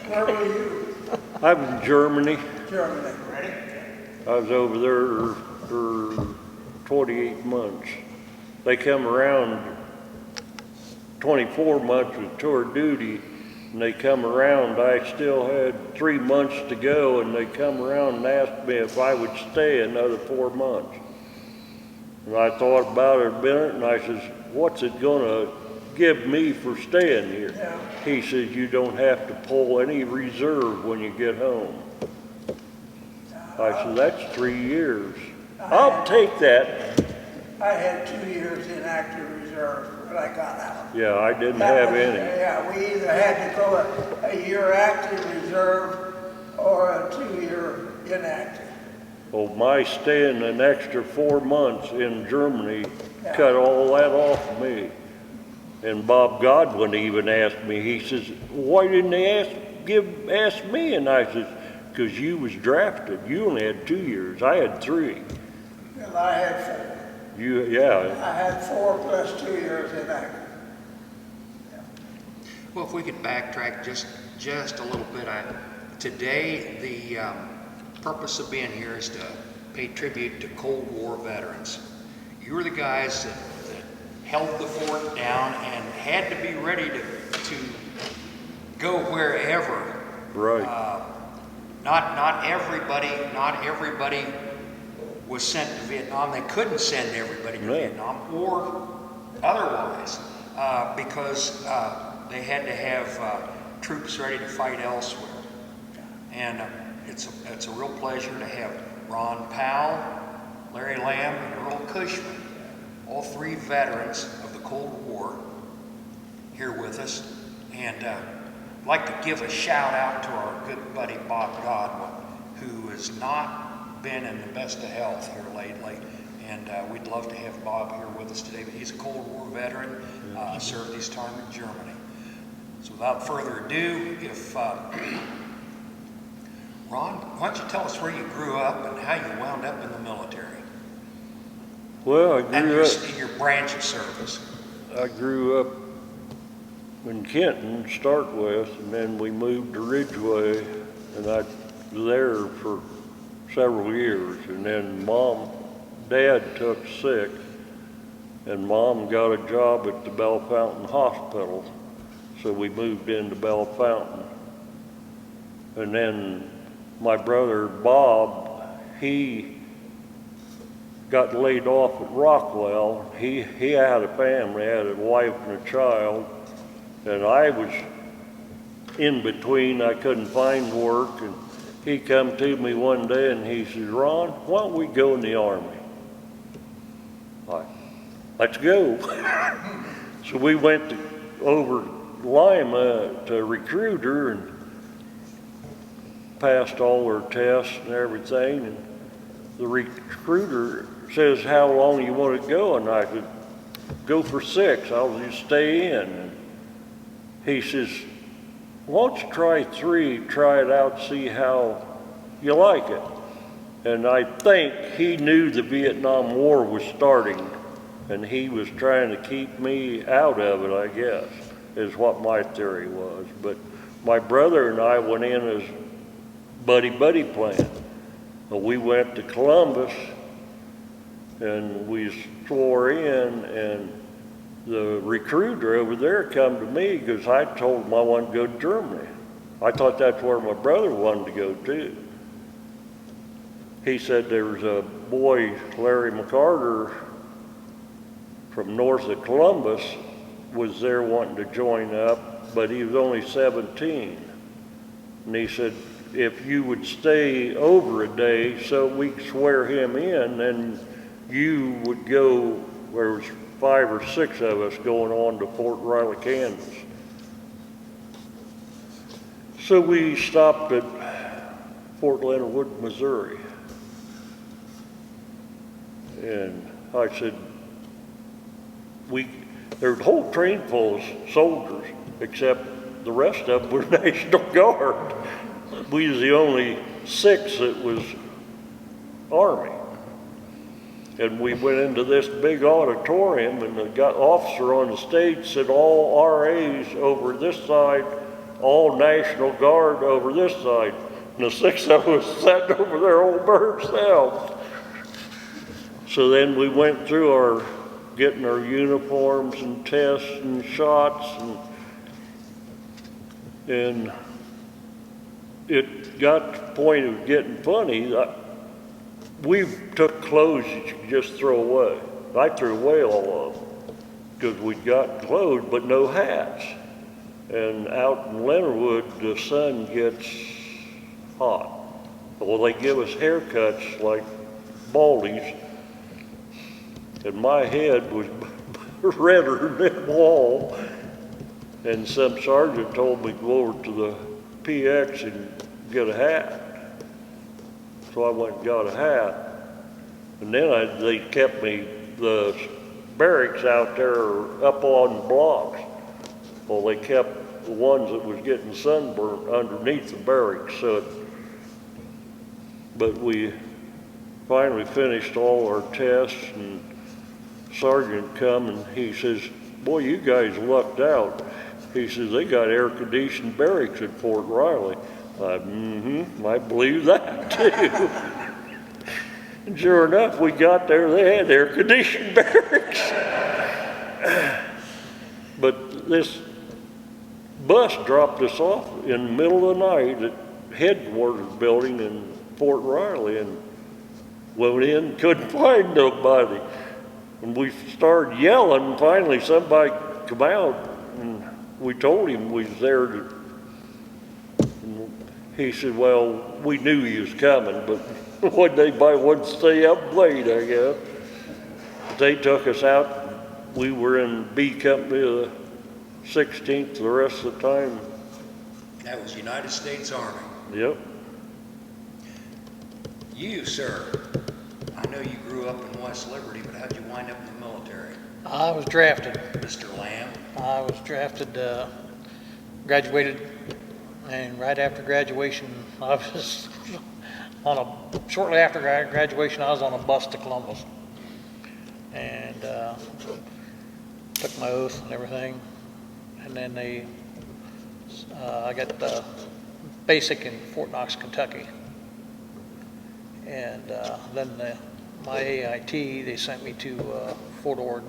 Where were you? I was in Germany. Germany. Ready? I was over there for 28 months. They come around 24 months with tour duty, and they come around. I still had 3 months to go, and they come around and asked me if I would stay another 4 months. And I thought about it a minute, and I says, what's it gonna give me for staying here? Yeah. He says, you don't have to pull any reserve when you get home. I said, that's 3 years. I'll take that. I had 2 years in active reserve when I got out. Yeah, I didn't have any. Yeah, we either had to go a year active reserve or a 2-year inactive. Well, my staying an extra 4 months in Germany Yeah. cut all that off of me. And Bob Godwin even asked me, he says, why didn't they ask me? And I says, because you was drafted. You only had 2 years. I had 3. Well, I had 4. Yeah. I had 4 plus 2 years inactive. Well, if we could backtrack just a little bit. Today, the purpose of being here is to pay tribute to Cold War veterans. You were the guys that held the fort down and had to be ready to go wherever. Right. Not everybody was sent to Vietnam. They couldn't send everybody to No. Vietnam or otherwise because they had to have troops ready to fight elsewhere. And it's a real pleasure to have Ron Powell, Larry Lamb, and Earl Cushman, all 3 veterans of the Cold War, here with us. And I'd like to give a shout out to our good buddy Bob Godwin, who has not been in the best of health here lately. And we'd love to have Bob here with us today, but he's a Cold War veteran, served his time in Germany. So without further ado, if Ron, why don't you tell us where you grew up and how you wound up in the military? Well, And your branch of service. I grew up in Kenton to start with, and then we moved to Ridgeway, and I was there for several years. And then Dad took sick, and Mom got a job at the Bell Fountain Hospital, so we moved into Bell Fountain. And then my brother Bob, he got laid off at Rockwell. He had a family, had a wife and a child, and I was in between. I couldn't find work, and he come to me one day and he says, Ron, why don't we go in the Army? Let's go. So we went over Lima to recruiter and passed all our tests and everything, and the recruiter says, how long you want to go? And I said, go for 6, I'll just stay in. And he says, why don't you try 3, try it out, see how you like it. And I think he knew the Vietnam War was starting, and he was trying to keep me out of it, I guess, is what my theory was. But my brother and I went in as buddy plan. We went to Columbus, and we swore in, and the recruiter over there come to me because I told him I wanted to go to Germany. I thought that's where my brother wanted to go too. He said there was a boy, Larry McCarter, from north of Columbus, was there wanting to join up, but he was only 17. And he said, if you would stay over a day so we could swear him in, then you would go, there was 5 or 6 of us going on to Fort Riley, Kansas. So we stopped at Fort Leonard Wood, Missouri. And I said, there was a whole train full of soldiers, except the rest of them were National Guard. We was the only 6 that was Army. And we went into this big auditorium, and the officer on the stage said all RAs over this side all National Guard over this side, and the 6 of us sat over there all by ourselves. So then we went through getting our uniforms and tests and shots, and it got to the point of getting funny. We took clothes that you could just throw away. I threw away all of them because we'd gotten clothes but no hats. And out in Leonardwood, the sun gets hot. Well, they give us haircuts like baldies, and my head was redder than that wall. And some sergeant told me to go over to the PX and get a hat. So I went and got a hat. And then they kept me, the barracks out there up on blocks. Well, they kept the ones that was getting sunburnt underneath the barracks. But we finally finished all our tests, and sergeant come and he says, "Boy, you guys lucked out." He says, "They got air-conditioned barracks at Fort Riley." I believe that too. And sure enough, we got there, they had air-conditioned barracks. But this bus dropped us off in the middle of the night at headquarters building in Fort Riley, and went in, couldn't find nobody. And we started yelling, and finally somebody come out, and we told him we was there to, and he said, "Well, we knew he was coming, but one day by one stay up late, I guess." They took us out. We were in B Company of the 16th the rest of the time. That was United States Army. Yep. You, sir, I know you grew up in West Liberty, but how'd you wind up in the military? I was drafted. Mr. Lamb? I was drafted, graduated, and right after graduation, I was shortly after graduation, I was on a bus to Columbus. And took my oath and everything. And then I got basic in Fort Knox, Kentucky. And then my AIT, they sent me to Fort Ord,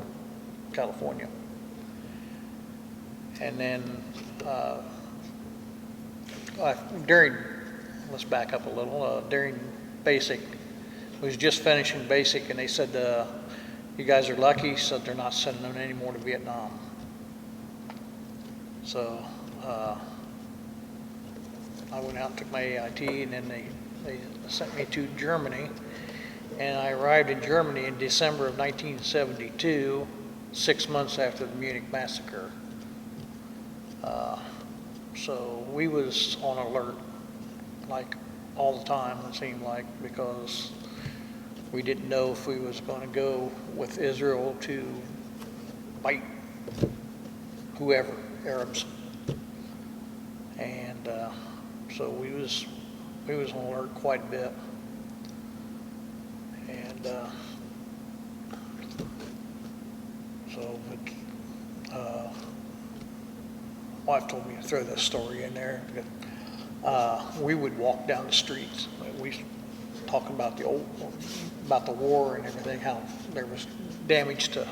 California. And then let's back up a little, during basic, we was just finishing basic, and they said, "You guys are lucky," said they're not sending them anymore to Vietnam. So I went out and took my AIT, and then they sent me to Germany, and I arrived in Germany in December of 1972, 6 months after the Munich massacre. So we was on alert, like all the time, it seemed like, because we didn't know if we was going to go with Israel to fight whoever, Arabs, and so we was on alert quite a bit, and so wife told me to throw this story in there. We would walk down the streets. We talking about the war and everything, how there was damage to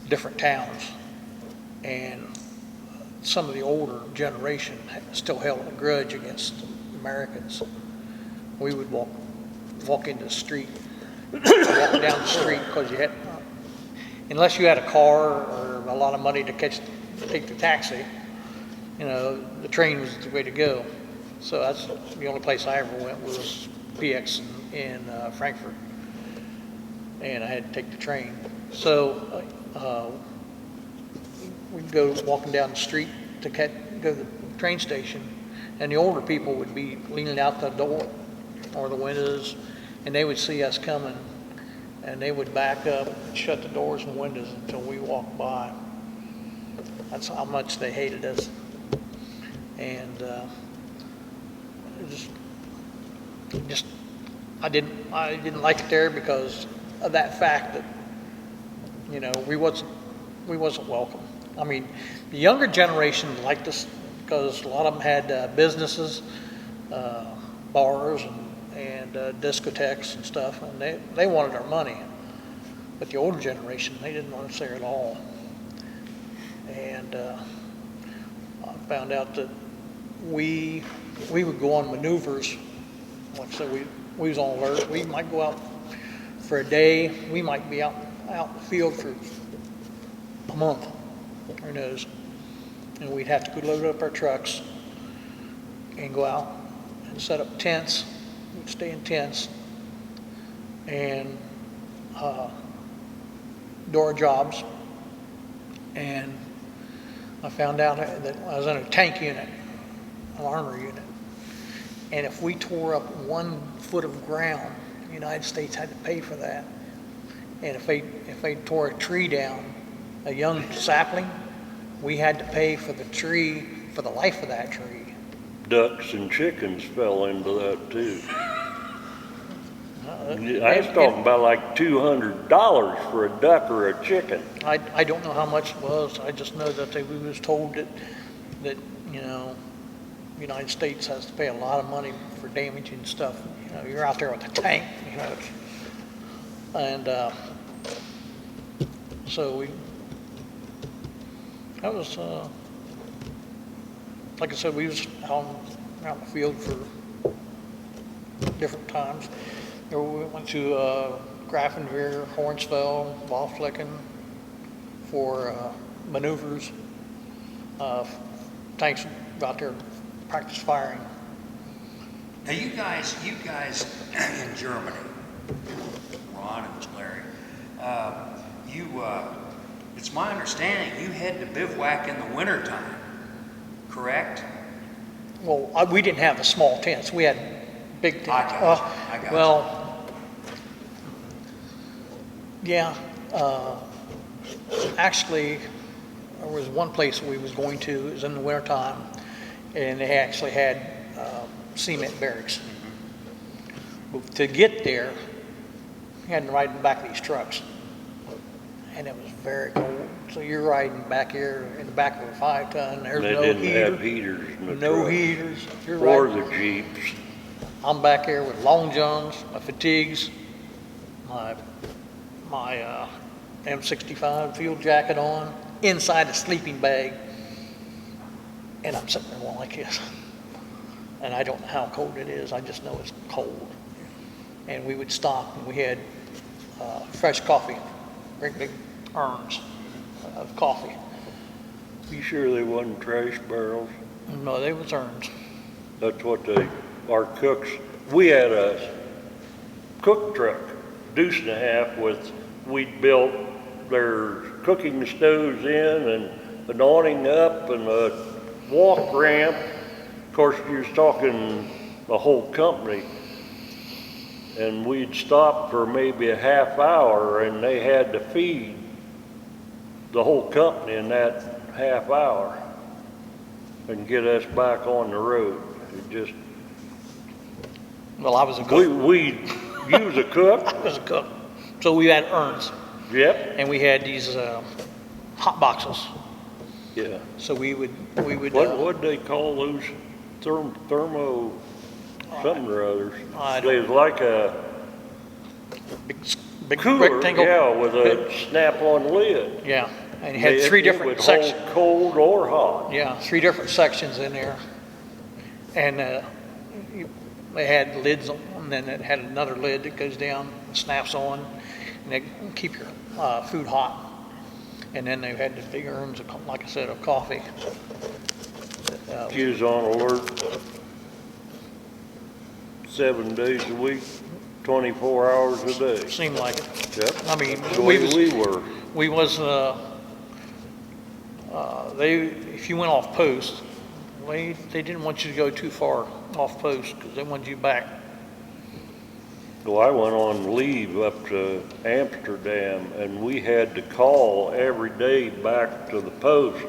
different towns, and some of the older generation still held a grudge against Americans. We would walk into the street, walk down the street, because you had, unless you had a car or a lot of money to take the taxi, the train was the way to go. So that's the only place I ever went was PX in Frankfurt, and I had to take the train. So we'd go walking down the street to go to the train station, and the older people would be leaning out the door or the windows, and they would see us coming, and they would back up and shut the doors and windows until we walked by. That's how much they hated us. And I didn't like it there because of that fact that we wasn't welcome. I mean, the younger generation liked us because a lot of them had businesses, bars and discotheques and stuff, and they wanted our money. But the older generation, they didn't want us there at all. And I found out that we would go on maneuvers. Like I said, we was on alert. We might go out for a day. We might be out in the field for a month, who knows. And we'd have to go load up our trucks and go out and set up tents. We'd stay in tents and do our jobs. And I found out that I was in a tank unit, an armor unit. And if we tore up 1 foot of ground, the United States had to pay for that. And if they tore a tree down, a young sapling, we had to pay for the tree, for the life of that tree. Ducks and chickens fell into that too. I was talking about like $200 for a duck or a chicken. I don't know how much it was. I just know that we was told that the United States has to pay a lot of money for damaging stuff. You're out there with a tank, and so that was, like I said, we was out in the field for different times. We went to Grafenwehr, Hornsfeld, Waldflecken for maneuvers. Tanks out there practice firing. Now you guys in Germany, Ron and Larry, it's my understanding you had to bivouac in the wintertime, correct? Well, we didn't have the small tents. We had big tents. I got you. Well, yeah. Actually, there was one place we was going to. It was in the wintertime, and they actually had cement barracks. But to get there, you had to ride in the back of these trucks, and it was very cold. So you're riding back here in the back of a 5-ton. There's They no didn't heater. have heaters in the No truck. heaters. You're Or riding. the Jeeps. I'm back here with long johns, my fatigues, my M65 field jacket on, inside a sleeping bag, and I'm sitting there going like this. And I don't know how cold it is, I just know it's cold. And we would stop, and we had fresh coffee, great big urns of coffee. You sure they wasn't trash barrels? No, they was urns. That's what our cooks, we had a cook truck, deuce and a half we'd built their cooking stoves in and an awning up and a walk ramp. Of course, you was talking the whole company. And we'd stop for maybe a half hour and they had to feed the whole company in that half hour and get us back on the road. It just, Well, I was a cook. you was a cook? I was a cook. So we had urns, Yep. and we had these hot boxes. Yeah. So we would. What'd they call those? Thermo something or others. I They was like a big cooler, rectangle. yeah, with a snap-on lid. Yeah, and it had It- three it different would sections. hold cold or hot. Yeah, 3 different sections in there, and they had lids on, and then it had another lid that goes down, and snaps on, and they keep your food hot. And then they had the big urns, like I said, of coffee. She was on alert 7 days a week, 24 hours a day. Seemed like it. Yep. I mean, The way we were. we was, if you went off post, they didn't want you to go too far off post because they wanted you back. Well, I went on leave up to Amsterdam and we had to call every day back to the post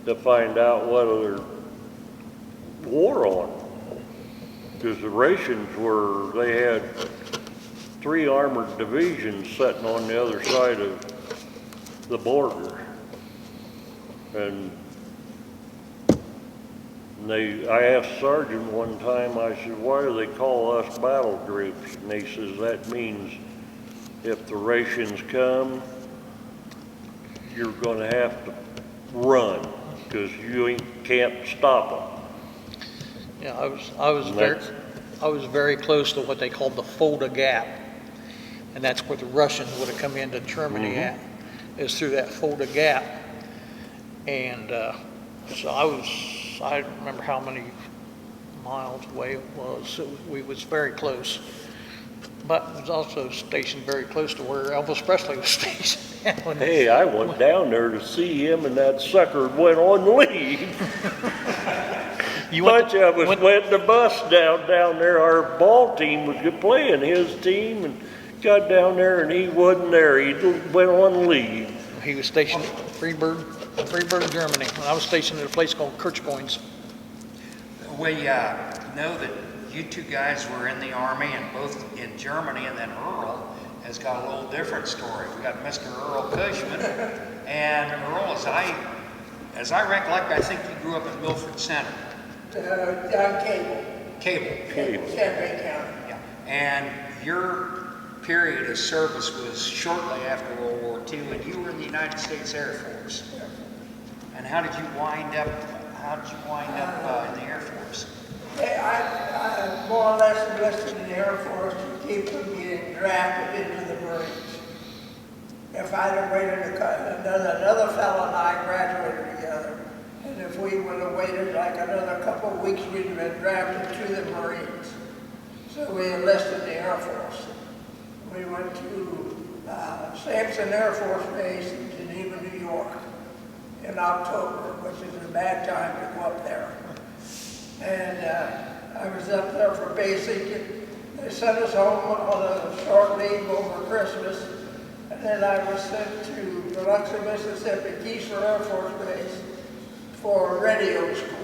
to find out whether there war on. Because the rations they had 3 armored divisions sitting on the other side of the border. And And I asked Sergeant one time, I said, why do they call us battle groups? And he says, that means if the rations come, you're gonna have to run, because you can't stop them. Yeah, I was very close to what they called the Fulda Gap, and that's where the Russians would have come into Germany at, is through that Fulda Gap. And so I don't remember how many miles away it was, so we was very close. But it was also stationed very close to where Elvis Presley was stationed. Hey, I went down there to see him, and that sucker went on leave. Bunch of us went the bus down there. Our ball team was playing his team, and got down there, and he wasn't there. He went on leave. He was stationed at Freiburg, Germany. And I was stationed at a place called Kirchgoins. We know that you two guys were in the Army, and both in Germany, and then Earl has got a little different story. We got Mr. Earl Cushman, and Earl, as I recollect, I think you grew up in Milford Center. Down Cable. Champaign County. Yeah. And your period of service was shortly after World War II, and you were in the United States Air Force. And how did you wind up in the Air Force? I more or less enlisted in the Air Force to keep from getting drafted into the Marines. If I'd have waited, another fellow and I graduated together, and if we would have waited like another couple of weeks, we'd have been drafted to the Marines. So we enlisted in the Air Force. We went to Sampson Air Force Base in Geneva, New York in October, which is a bad time to go up there. And I was up there for basic. They sent us home on a short leave over Christmas. And then I was sent to Biloxi, Mississippi, Keesler Air Force Base for radio school.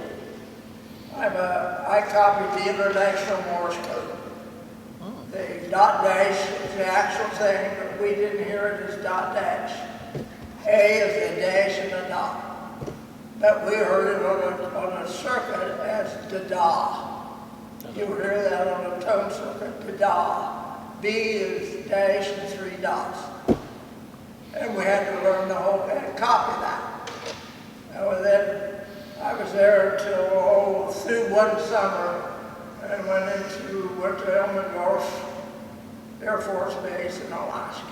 I copied the International Morse Code. The dot dash is the actual thing, but we didn't hear it as dot dash. A is the dash and the dot. But we heard it on a circuit as da-da. You hear that on a tone circuit, da-da. B is dash and 3 dots. And we had to learn the whole and copy that. And then I was there until through one summer and went to Elmendorf Air Force Base in Alaska.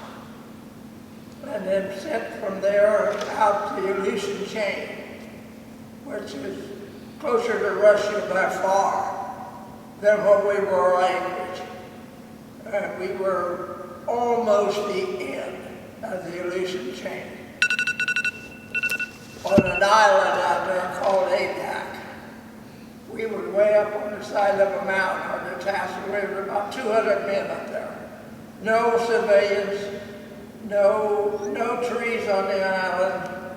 And then sent from there out to Aleutian Chain, which is closer to Russia by far than what we were language. We were almost the end of the Aleutian Chain. On an island out there called Adak. We were way up on the side of a mountain on the tassel. We were about 200 men up there. No civilians, no trees on the island,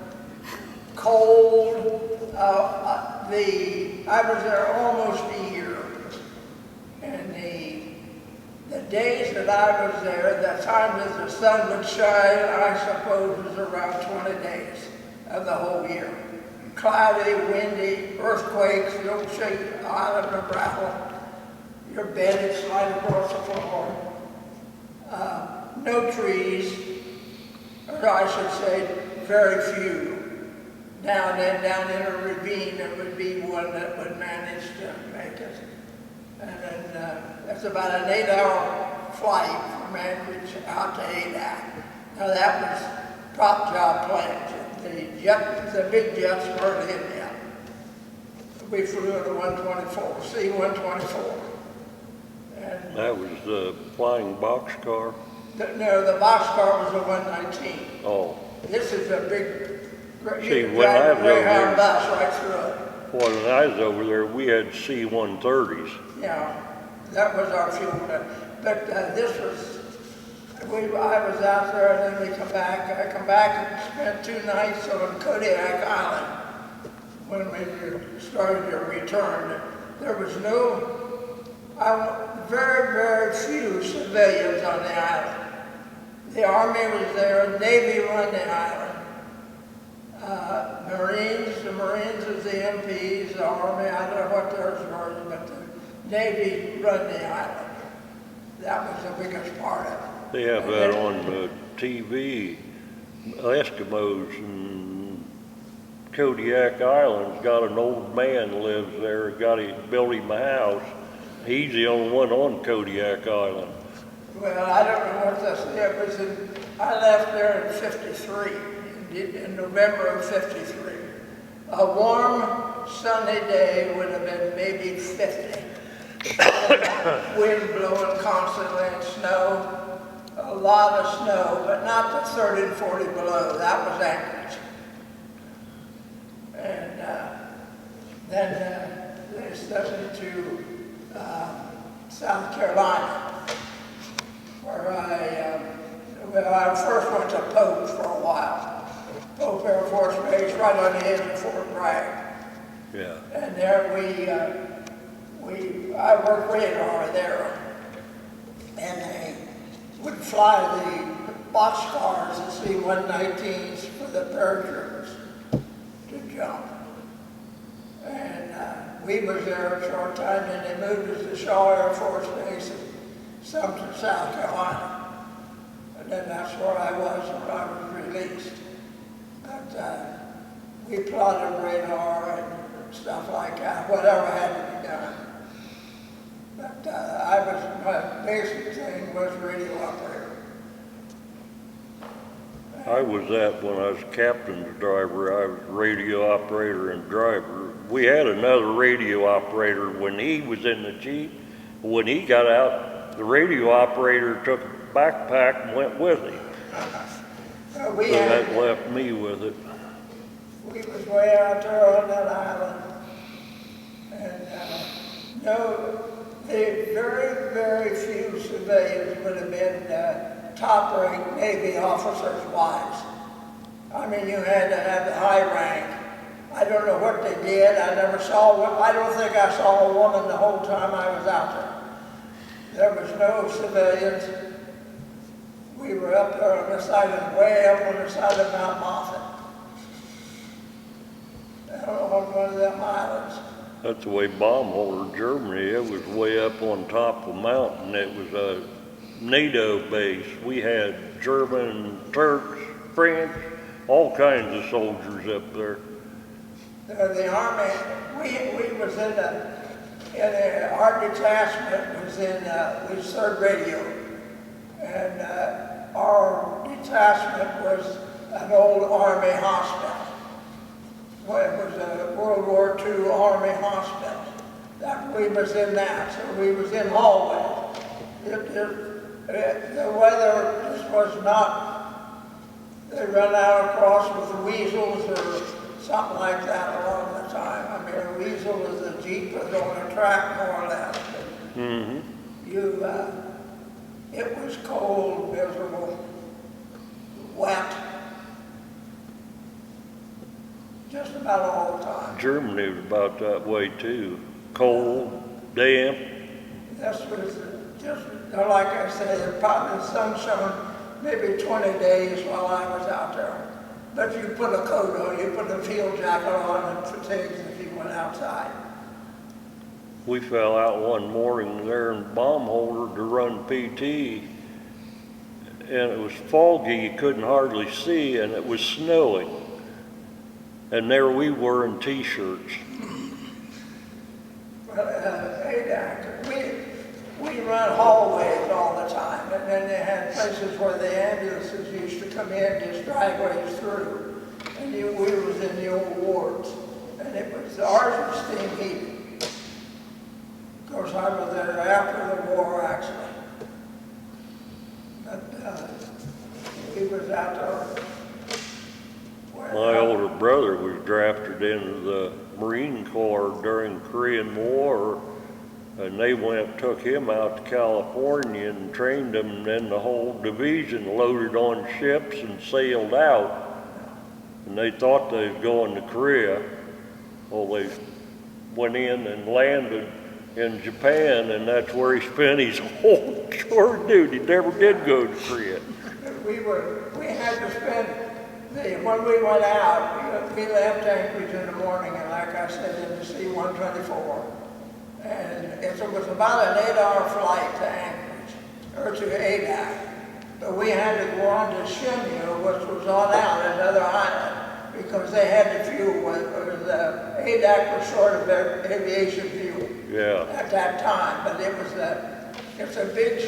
cold. I was there almost a year. And the days that I was there, the time that the sun would shine, I suppose was around 20 days of the whole year. Cloudy, windy, earthquakes, you'll shake the island and rattle. Your bed is slide across the floor. No trees, or I should say, very few. Down in a ravine, there would be one that would manage to make it. And then it's about an 8-hour flight from Anchorage out to Adak. Now that was prop job planes. The big jets weren't in yet. We flew in a 124, C-124. And That was the flying boxcar. No, the boxcar was a 119. Oh, This is a big, See, you could when I drive was a over Greyhound there- bus right through it. well, when I was over there, we had C-130s. Yeah, that was our fuel. But this was, I was out there and then we come back. I come back and spent 2 nights on Kodiak Island when we started to return. There was very, very few civilians on the island. The Army was there, Navy run the island. The Marines was the MPs, the Army, I don't know what theirs was, but the Navy run the island. That was the biggest part of it. They have that on the TV. Eskimos in Kodiak Island's got an old man lives there, built him a house. He's the only one on Kodiak Island. Well, I don't know what this, it was in, I left there in 53, in November of 53. A warm, sunny day would have been maybe 50. Wind blowing constantly and snow, a lot of snow, but not the 30 and 40 below. That was Anchorage. And then they sent me to South Carolina, where I first went to Pope for a while. Pope Air Force Base, right on the edge of Fort Bragg. Yeah. And there I worked radar there, and they would fly the boxcars, the C-119s for the paratroopers to jump. And we was there a short time, and they moved us to Shaw Air Force Base in Sumter, South Carolina. And then that's where I was when I was released. But we plotted radar and stuff like that, whatever had to be done. But my basic thing was radio operator. I was that when I was captain's driver. I was radio operator and driver. We had another radio operator when he was in the Jeep. When he got out, the radio operator took a backpack and went with him. So that left me with it. We was way out there on that island. And no, the very, very few civilians would have been top-rank Navy officers' wives. I mean, you had to have the high rank. I don't know what they did. I never saw one. I don't think I saw a woman the whole time I was out there. There was no civilians. We were up there on the side of, way up on the side of Mount Moffett. I don't know, on one of them islands. That's the way Baumholder, Germany, it was way up on top of a mountain. It was a NATO base. We had German, Turks, French, all kinds of soldiers up there. The Army, we was our detachment was in, we was 3rd Radio. And our detachment was an old Army hospital. Well, it was a World War II Army hospital. We was in that, so we was in hallways. The weather just was not, they run out across with weasels or something like that a lot of the time. I mean, a weasel is a Jeep was on a track more or less. Mm-hmm. It was cold, miserable, wet, just about all the time. Germany was about that way too. Cold, damp. This was just, like I said, probably the sun shone maybe 20 days while I was out there. But you put a coat on, you put a field jacket on and fatigues if you went outside. We fell out one morning there in Baumholder to run PT, and it was foggy, you couldn't hardly see, and it was snowing. And there we were in t-shirts. Well, we run hallways all the time, and then they had places where the ambulances used to come in, just driveways through, and we was in the old wards, and ours was steam heated. Of course, I was there after the war, actually. But he was out there. My older brother was drafted into the Marine Corps during the Korean War, and they took him out to California and trained him, and then the whole division loaded on ships and sailed out. And they thought they was going to Korea. Well, they went in and landed in Japan, and that's where he spent his whole tour duty. He never did go to Korea. We had to spend When we went out, we left Anchorage in the morning, and like I said, in the C-124. And it was about an 8-hour flight to Anchorage, or to Adak. But we had to go on to Shemya, which was on out, another island, because they had the fuel. Adak was short of aviation fuel at that time, but it's a big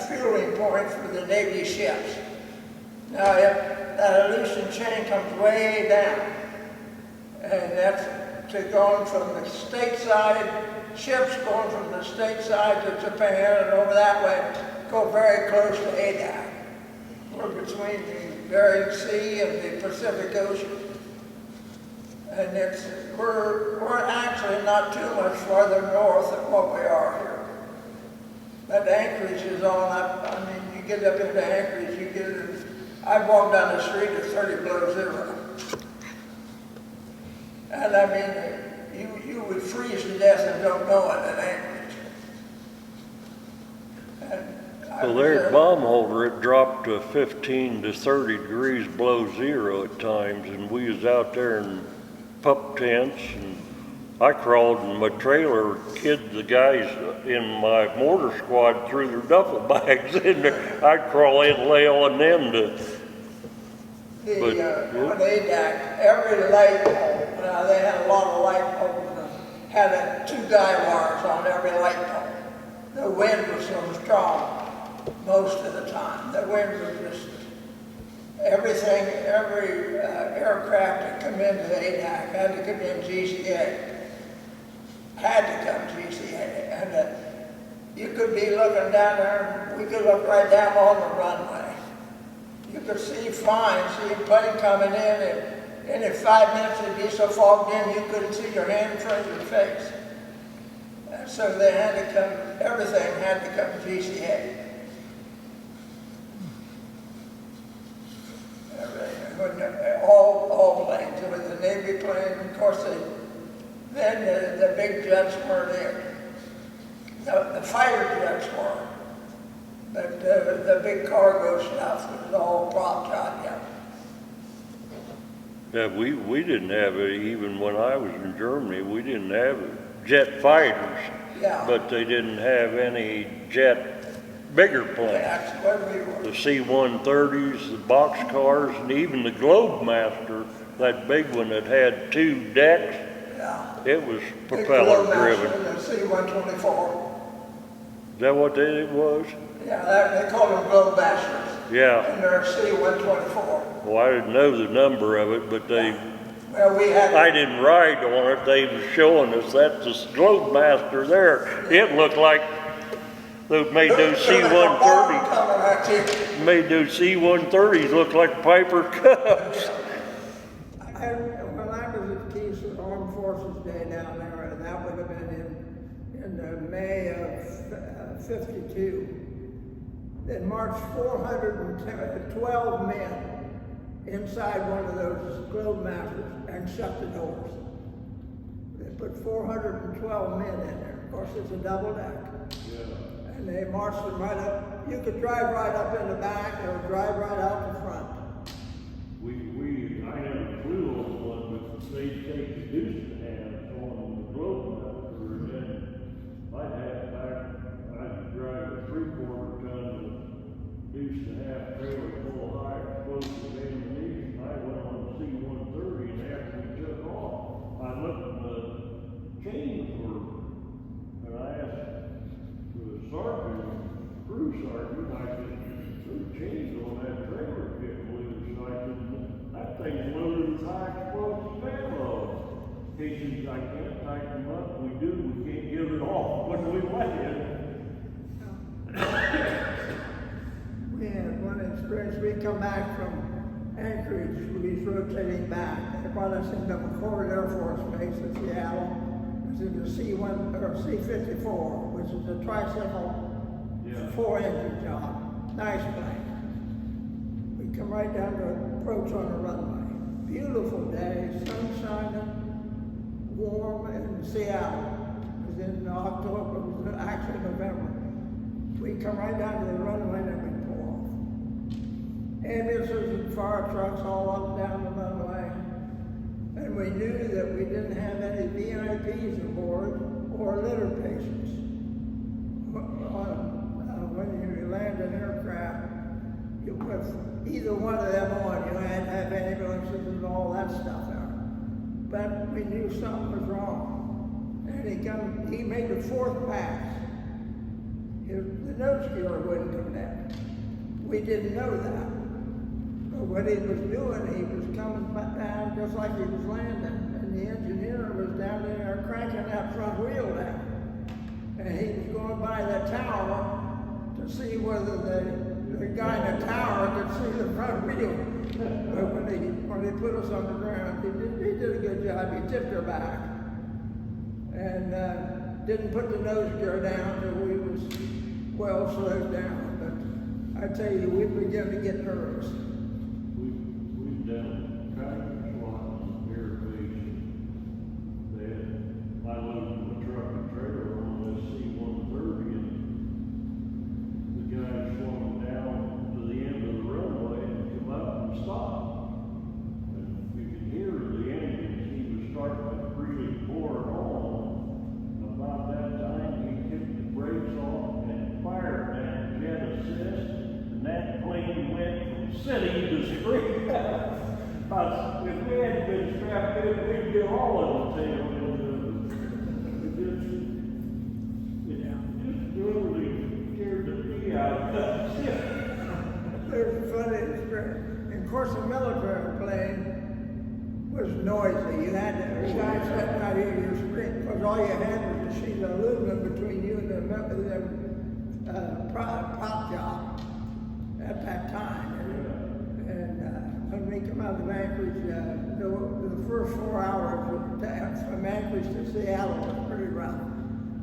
fueling point for the Navy ships. Now, that Aleutian chain comes way down, and that's going from the stateside, ships going from the stateside to Japan and over that way, go very close to Adak. We're between the Bering Sea and the Pacific Ocean. And we're actually not too much farther north than what we are here. But Anchorage is on up. I mean, you get up into Anchorage, I walk down the street at 30 below zero. And I mean, you would freeze to death and don't know it at Anchorage. Well, there at Baumholder, it dropped to 15 to 30 degrees below zero at times, and we was out there in pup tents, and I crawled in my trailer. The guys in my mortar squad threw their duffel bags in there. I'd crawl in and lay on them to. On Adak, every light pole, they had a lot of light poles, had 2 guy wires on every light pole. The wind was so strong most of the time. The wind was just, every aircraft that come into Adak had to come in GCA. Had to come GCA. And you could be looking down there, and we could look right down on the runway. You could see fine, see a plane coming in, and in 5 minutes it'd be so fogged in you couldn't see your hand in front of your face. And so they had to come, everything had to come GCA. All planes. It was the Navy plane, of course. Then the big jets weren't in. The fighter jets were, but the big cargo stuff was all prop shot jets. Yeah, we didn't have it even when I was in Germany. We didn't have jet fighters, but they didn't have any bigger planes. That's what we were. The C-130s, the boxcars, and even the Globemaster, that big one that had 2 decks. Yeah. It was propeller driven. The C-124. Is that what it was? Yeah, they call them Globemasters. Yeah. And they're C-124. Well, I didn't know the number of it, but I didn't ride on it. They were showing us that's the Globemaster there. It looked like they made those C-130s. Made those C-130s look like Piper Cubs. When I was at Keesler Armed Forces Day down there, and that would have been in May of 52, they marched 412 men inside one of those Globemasters and shut the doors. They put 412 men in there. Of course, it's a double deck. And they marched them right up. You could drive right up in the back or drive right out the front. I never flew on one, but they take the deuce hands on the Globemaster, and then I'd drive a 3/4 ton deuce and a half trailer full of high explosive ammunition. I went on the C-130, and after we took off, I looked at the chains and I asked the sergeant, crew sergeant, I said, "Those chains on that trailer get loose." So I said, "That thing's loaded with high explosive ammo." He says, "I can't tighten them up. We can't get it off when we land." We had one experience. We come back from Anchorage, we was rotating back. They brought us into McChord Air Force Base in Seattle. It was in the C-54, which is a tricycle 4-engine job. Nice plane. We come right down to approach on the runway. Beautiful day, sun shining, warm in Seattle. It was in October, it was actually November. We come right down to the runway and we pull off. ambulances and fire trucks all up and down the runway. And we knew that we didn't have any VIPs aboard or litter patients. When you land an aircraft, you put either one of them on, you had to have ambulances and all that stuff out. But we knew something was wrong. And he made the fourth pass. The nose gear wouldn't come down. We didn't know that. But what he was doing, he was coming back down just like he was landing. And the engineer was down there cranking that front wheel down. And he was going by the tower to see whether the guy in the tower could see the front wheel. But when they put us on the ground, he did a good job. He tipped her back. And didn't put the nose gear down till we was well slowed down. But I tell you, we began to get nervous. We've done tractor swaps and airplanes. I loaded a truck and trailer on this C-130 and the guy swung down to the end of the runway and come up and stop. And we could hear the engine. He was starting to really pour it on. About that time, he kicked the brakes off and fired that jet assist, and that plane went from city to street. If we had been strapped in, we'd get all of the tail. It just literally scared the pee out of us. There's a funny story. And of course, the military plane was noisy. You had to, the guy sitting out here, your screen, because all you had was a sheet of aluminum between you and the prop job at that time. And when we come out of Anchorage, the first 4 hours from Anchorage to Seattle was pretty rough.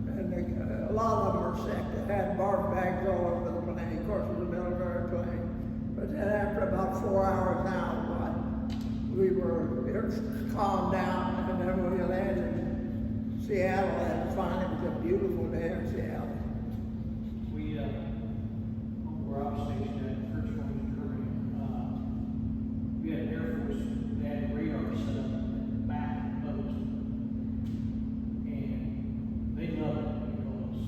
And a lot of them were sick. They had barf bags all over the plane. Of course, it was a military plane. But then after about 4 hours out, it calmed down, and then we landed in Seattle, and finally it was a beautiful day in Seattle. We, where I was stationed at Richmond, Missouri, we had Air Force, they had radar set up in the back of the boat. And they loved it because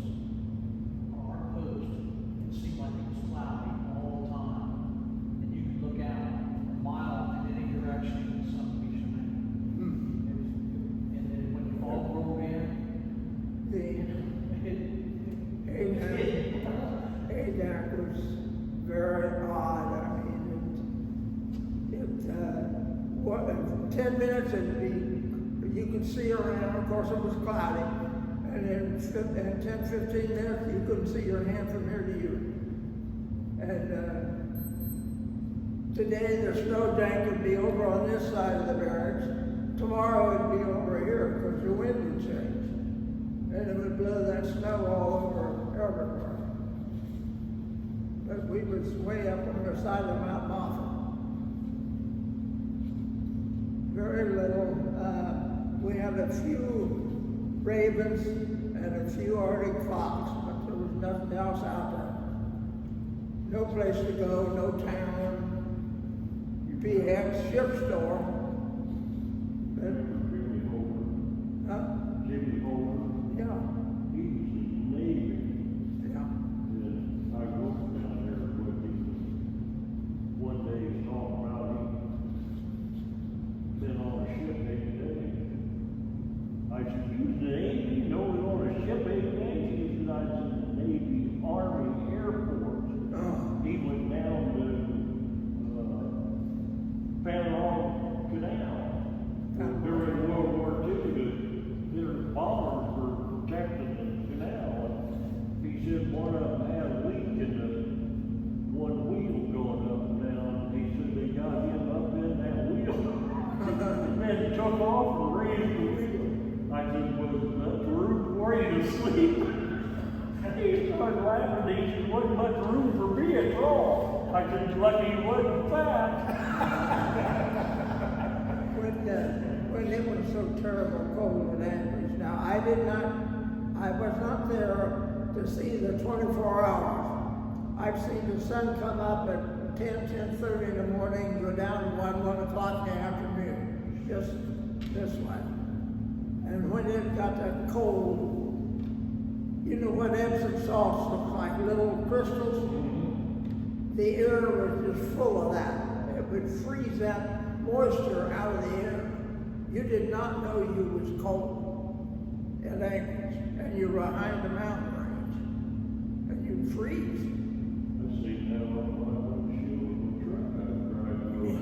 on our post, it seemed like it was cloudy all the time. And you could look out a mile in any direction and the sun would be shining. And then when the fog rolled in, ADAC was very odd. I mean, 10 minutes you could see around. Of course, it was cloudy. And in 10, 15 minutes, you couldn't see your hand from here to you. And today, the snow bank would be over on this side of the barracks. Tomorrow, it would be over here because the wind would change. And it would blow that snow all over everywhere. But we was way up on the side of Mount Moffat. Very little. We had a few ravens and a few Arctic fox, but there was nothing else out there. No place to go, no town. We had ship store. Jimmy Hoover. Huh? Jimmy Hoover. Yeah. He was in the Navy. Yeah. And I worked down there with him. One day he was talking about he'd been on a ship 8 days. I said, you was in the Navy? You know, we were on a ship 8 days. He said, I was in the Navy Army Air Force. He went down to Panama Canal. During World War II, their bombers were protecting the canal. He said one of them had a leak in the one wheel going up and down. He said they got him up in that wheel. And then took off and raised the wheel. I said, was that room for you to sleep? And he started laughing. He said, wasn't much room for me at all. I said, lucky he wasn't fat. When it was so terrible cold at Anchorage. Now, I was not there to see the 24 hours. I've seen the sun come up at 10:30 in the morning, go down to 1 o'clock in the afternoon, just this way. And when it got that cold, you know what Epsom salts look like, little crystals? The air was just full of that. It would freeze that moisture out of the air. You did not know you was cold at Anchorage, and you were behind the mountain range, and you'd freeze. I see now on my windshield of a truck I drive over.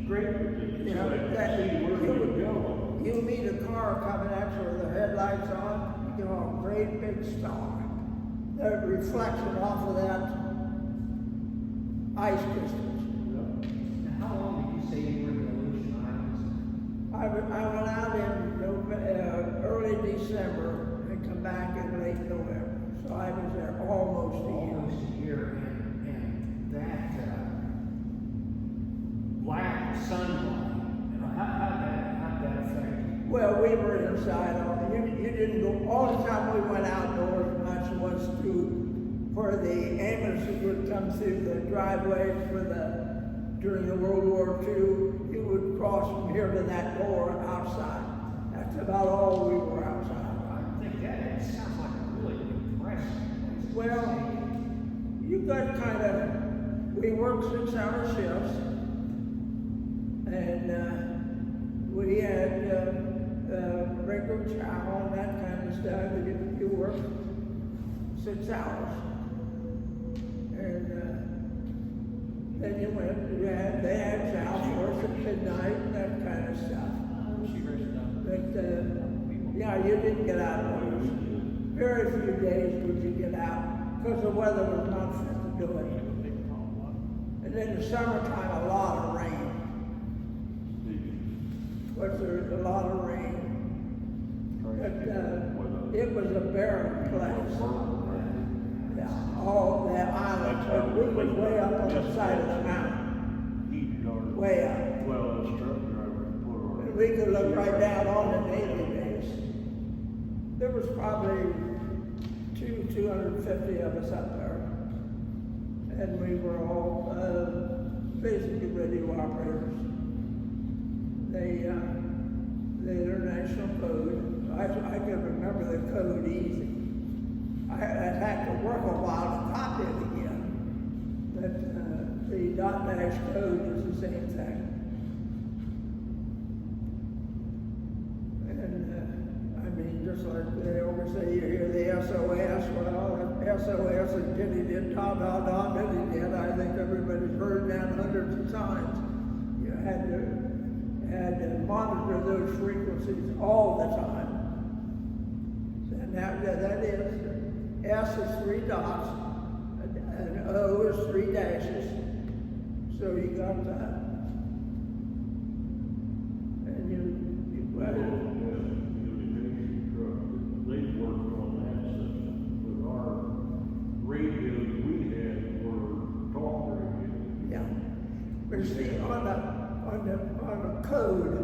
Scrape it, Yeah, that, see where you go. you meet a car coming at you with the headlights on, you know, a great big star. The reflection off of that ice crystals. Now, how long did you say you were in the Aleutian Islands? I went out in early December and come back in late November. So I was there almost a year. Almost a year, and that lack of sunlight, you know, how'd that affect you? Well, we were inside. You didn't go, all the time we went outdoors much was to where the ambulances would come through the driveways during the World War II. You would cross from here to that door outside. That's about all we were outside. I think that sounds like a really impressive place. Well, you got we worked 6-hour shifts, and we had regular chow and that kind of stuff. You worked 6 hours, and then you went. They had chow for us at midnight and that kind of stuff. She rested up. But yeah, you didn't get outdoors. Very few days would you get out because the weather was not fit to do it. And in the summertime, a lot of rain. Was there a lot of rain? But it was a barren place. Yeah, all that island. We was way up on the side of the mountain, Heated our, way up. well, as truck driver put our. And we could look right down on the Navy base. There was probably 250 of us up there. And we were all basically radio operators. The international code, I could remember the code easy. I had to work a while to copy it again. But the .dash code is the same thing. And I mean, just like they always say, you hear the SOS, well, SOS and Diddy did, da, Diddy did. I think everybody's heard that hundreds of times. You had to monitor those frequencies all the time. And that is, S is 3 dots, and O is 3 dashes. So you got that. And They worked on that system, but our radios we had were talk radios. yeah. But see, on a code,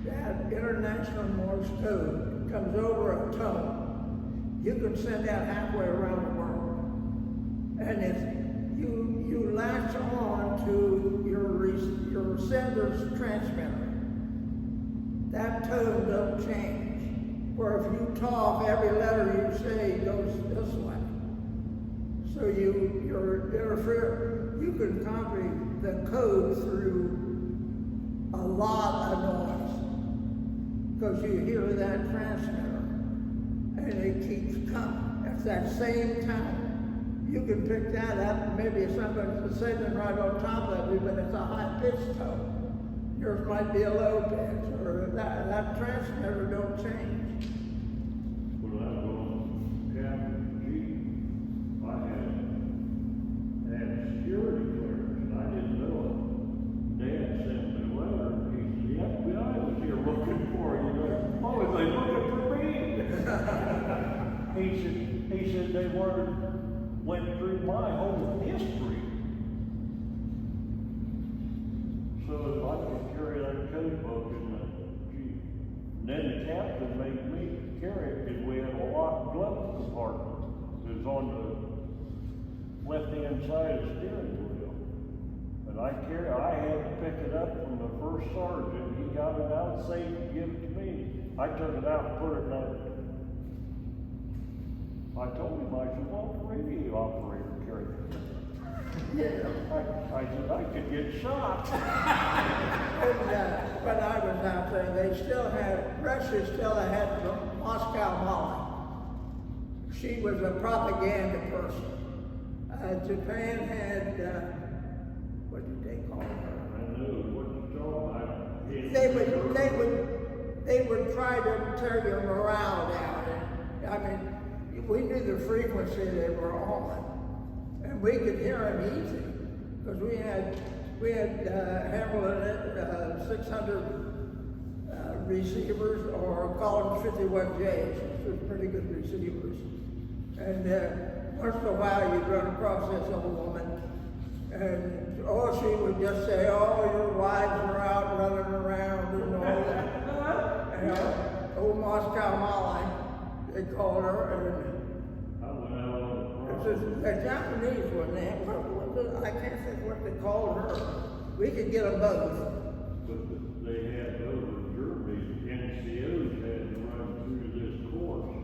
that international Morse code comes over a tone. You can send that halfway around the world. And if you latch on to your sender's transmitter, that tone don't change. Where if you talk, every letter you say goes this way. So you can copy the code through a lot of noise because you hear that transmitter and it keeps coming. It's that same tone. You can pick that up, maybe somebody's sitting right on top of you, but it's a high pitched tone. Yours might be a low pitch, or that transmitter don't change. When I was on Captain G, I had security clearance, and I didn't know it. Dad sent me a letter, and he said, the FBI was here looking for you. Oh, is they looking for me? He said they went through my whole history. So if I could carry that code book in the Jeep. And then the captain made me carry it because we had a locked glove compartment. It was on the left-hand side of the steering wheel. And I had to pick it up from the first sergeant. He got it out safe and give it to me. I took it out and put it in that. I told him, I said, well, the radio operator carried it. I said, I could get shot. And, when I was out there, Russia still had the Moscow Molly. She was a propaganda person. Japan had, what did they call her? I knew what you told me. They would try to tear your morale down. And, I mean, we knew the frequency they were on, and we could hear them easy because we had Hamlin 600 receivers, or call them 51Js, which was pretty good receivers. And once in a while you'd run across this old woman, and she would just say, "Oh, your wives are out running around," and all that. And old Moscow Molly, they called her, and the Japanese one, I can't think what they called her. We could get them both. But they had over in Germany, NCOs had to run through this course.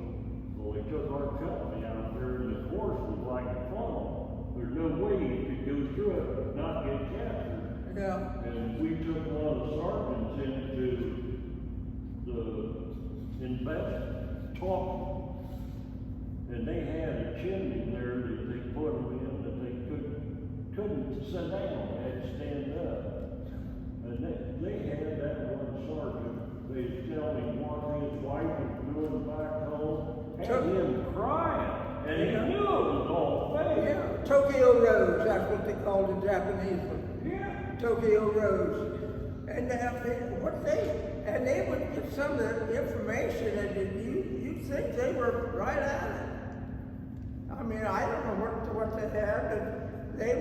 Well, they took our company out there, and the course was like a funnel. There's no way you could go through it and not get captured. Yeah. And we took one of the sergeants into the invest talk, and they had a chimney there that they put them in that they couldn't sit down, they had to stand up. And they had that one sergeant, they was telling him what his wife was doing back home, had him crying, and he knew it was all fake. Yeah, Tokyo Rose, that's what they called the Japanese one. Yeah. Tokyo Rose. And they would get some of the information, and you'd think they were right at it. I mean, I don't know what they had, but they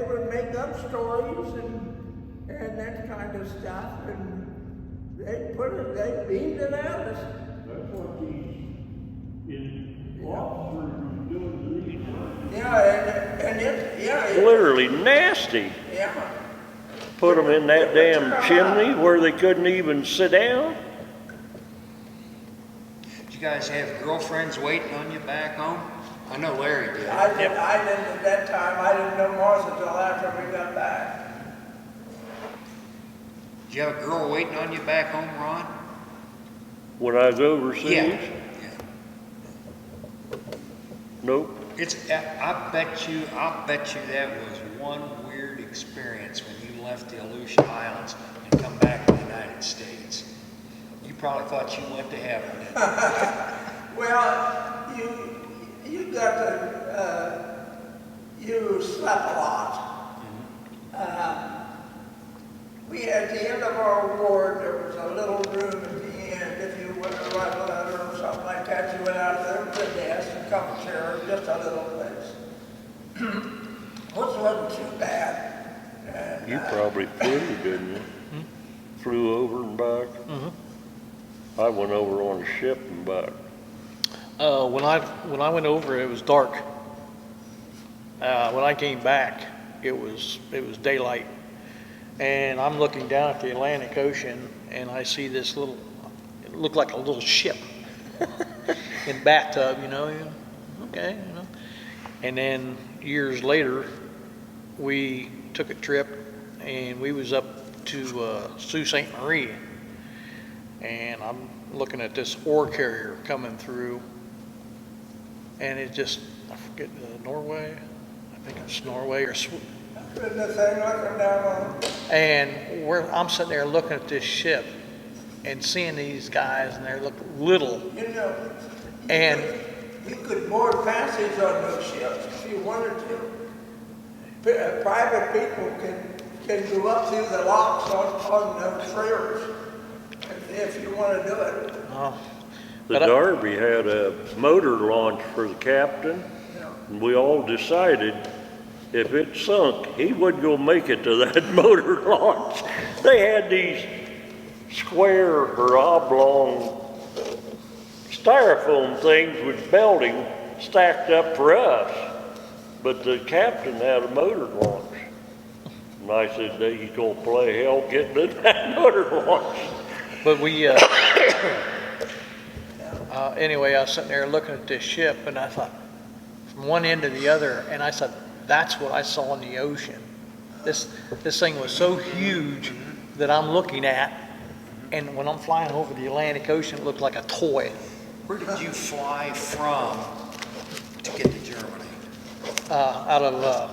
would make up stories and that kind of stuff, and they beamed it at us. That's what these officers were doing to these guys. Yeah, Literally nasty. yeah. Put them in that damn chimney where they couldn't even sit down. Did you guys have girlfriends waiting on you back home? I know Larry did. I didn't at that time. I didn't know Martha until after we got back. Did you have a girl waiting on you back home, Ron? When I was overseas? Yeah. Nope. I'll bet you that was one weird experience when you left the Aleutian Islands and come back to the United States. You probably thought you went to heaven. Well, you got to, you slept a lot. We, at the end of our ward, there was a little room at the end. If you went to write a letter or something like that, you went out there with a desk, a couple chairs, just a little place. Which wasn't too bad. And, You probably flew, didn't you? Flew over and back? I went over on a ship and back. When I went over, it was dark. When I came back, it was daylight, and I'm looking down at the Atlantic Ocean, and I see this little, it looked like a little ship in bathtub, okay, And then years later, we took a trip, and we was up to Sault Ste. Marie, and I'm looking at this ore carrier coming through, and it just, I forget, Norway, I think it's Norway or Sweden. and the thing looking down on, And I'm sitting there looking at this ship and seeing these guys, and they look little. And you could board passage on those ships if you wanted to. Private people can go up through the locks on those freighters if you want to do it. The Darby had a motor launch for the captain, and we all decided if it sunk, he wasn't going to make it to that motor launch. They had these square or oblong styrofoam things with belting stacked up for us, but the captain had a motor launch. And I said, "That you gonna play hell getting in that motor launch?" But we, anyway, I was sitting there looking at this ship, and I thought, from one end to the other, and I said, that's what I saw in the ocean. This thing was so huge that I'm looking at, and when I'm flying over the Atlantic Ocean, it looked like a toy. Where did you fly from to get to Germany? Out of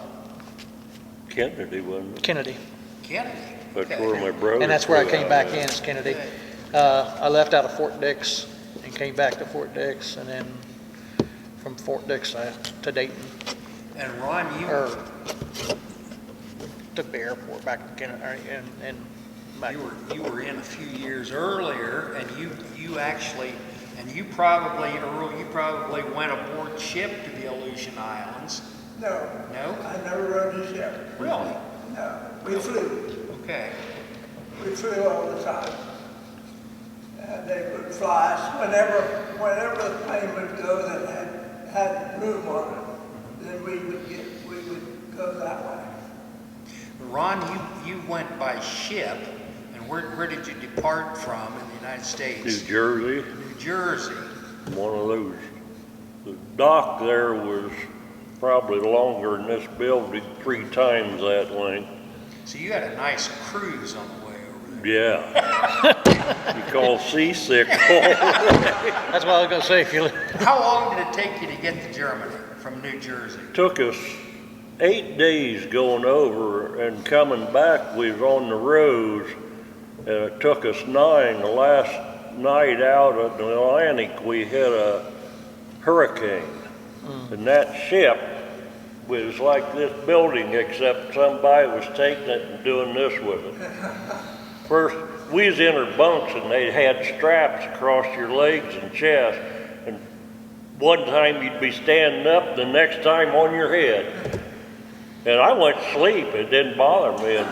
Kennedy wasn't it? Kennedy, Kennedy? That's Okay. where my brother. and that's where I flew came out back of. in, is Kennedy. I left out of Fort Dix and came back to Fort Dix, and then from Fort Dix to Dayton, And Ron, or took the airport back to Kennedy, and back. you were in a few years earlier, and you actually, and you probably, Earl, you probably went aboard ship to the Aleutian Islands. No. No? I never rode a ship. Really? No, we flew. Okay. We flew all the time. And they would fly us whenever the plane would go that had room on it, then we would go that way. Ron, you went by ship, and where did you depart from in the United New States? Jersey, New Jersey. one of those. The dock there was probably longer than this building, 3 times that length. So you had a nice cruise on the way over there. Yeah. You call seasick. That's what I was gonna say, if you, How long did it take you to get to Germany from New Jersey? Took us 8 days going over, and coming back, we was on the roads, and it took us 9. The last night out of the Atlantic, we hit a hurricane. And that ship was like this building, except somebody was taking it and doing this with it. First, we was in our bunks, and they had straps across your legs and chest, and one time you'd be standing up, the next time on your head. And I went to sleep, it didn't bother me. And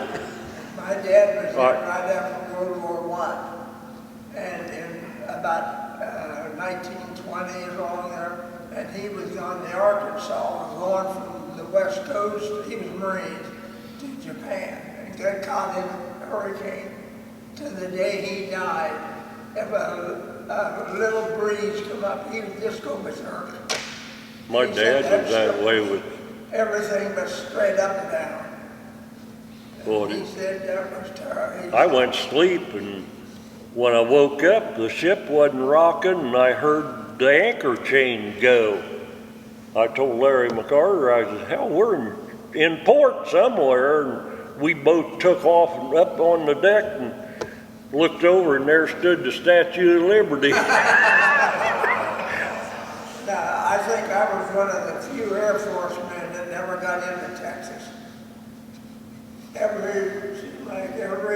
My dad was Right. there right after World War I, and in about 1920 is on there, and he was on the Arkansas, going from the West Coast, he was Marines, to Japan, and got caught in a hurricane. To the day he died, if a little breeze come up, he would just go berserk. my He said dad was that's that way with, everything was straight up and down. Well, He said that was terrible. I went to sleep, and when I woke up, the ship wasn't rocking, and I heard the anchor chain go. I told Larry McCarter, I said, hell, we're in port somewhere, and we both took off and up on the deck and looked over, and there stood the Statue of Liberty. Now, I think I was one of the few Air Force men that never got into Texas. Every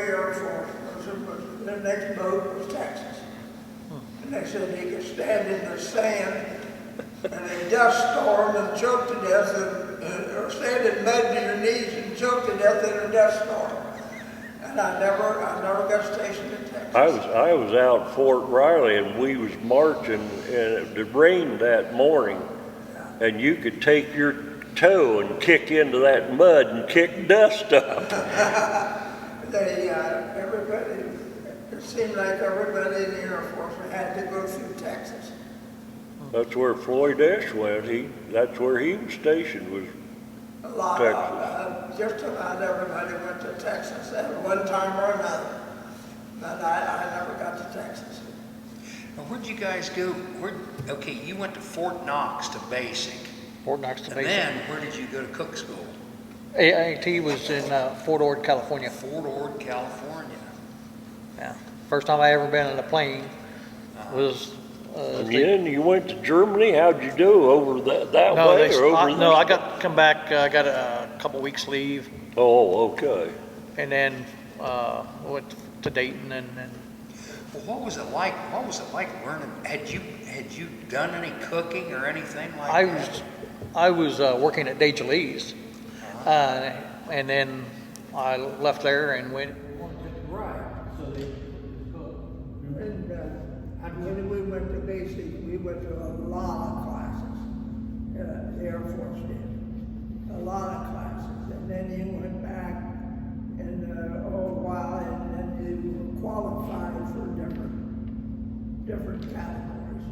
Air Force was the next boat was Texas. And they said you could stand in the sand in a dust storm and choke to death, or stand in mud to your knees and choke to death in a dust storm. And I never got stationed in Texas. I was out Fort Riley, and we was marching, and it rained that morning, and you could take your toe and kick into that mud and kick dust up. Everybody, it seemed like everybody in the Air Force had to go through Texas. That's where Floyd Ash went. That's where he was stationed, was A lot Texas. just about everybody went to Texas at one time or another. But I never got to Texas. Now, where'd you guys go? Okay, you went to Fort Knox to basic. Fort Knox to And basic. then where did you go to cook school? AIT was in Fort Ord, California. Fort Ord, California. Yeah. First time I ever been on a plane was. And then you went to Germany. How'd you do over that No, way or over no, I this got to come back. I got a couple weeks leave, way? Oh, okay. and then went to Dayton, and Well, what was it like? What was it like learning? Had you done any cooking or anything like that? I was working at DeJolee's, and then I left there and went. Right, so they cook. And when we went to basic, we went to a lot of classes. The Air Force did. A lot of classes. And then you went back a while, and you were qualified for different categories.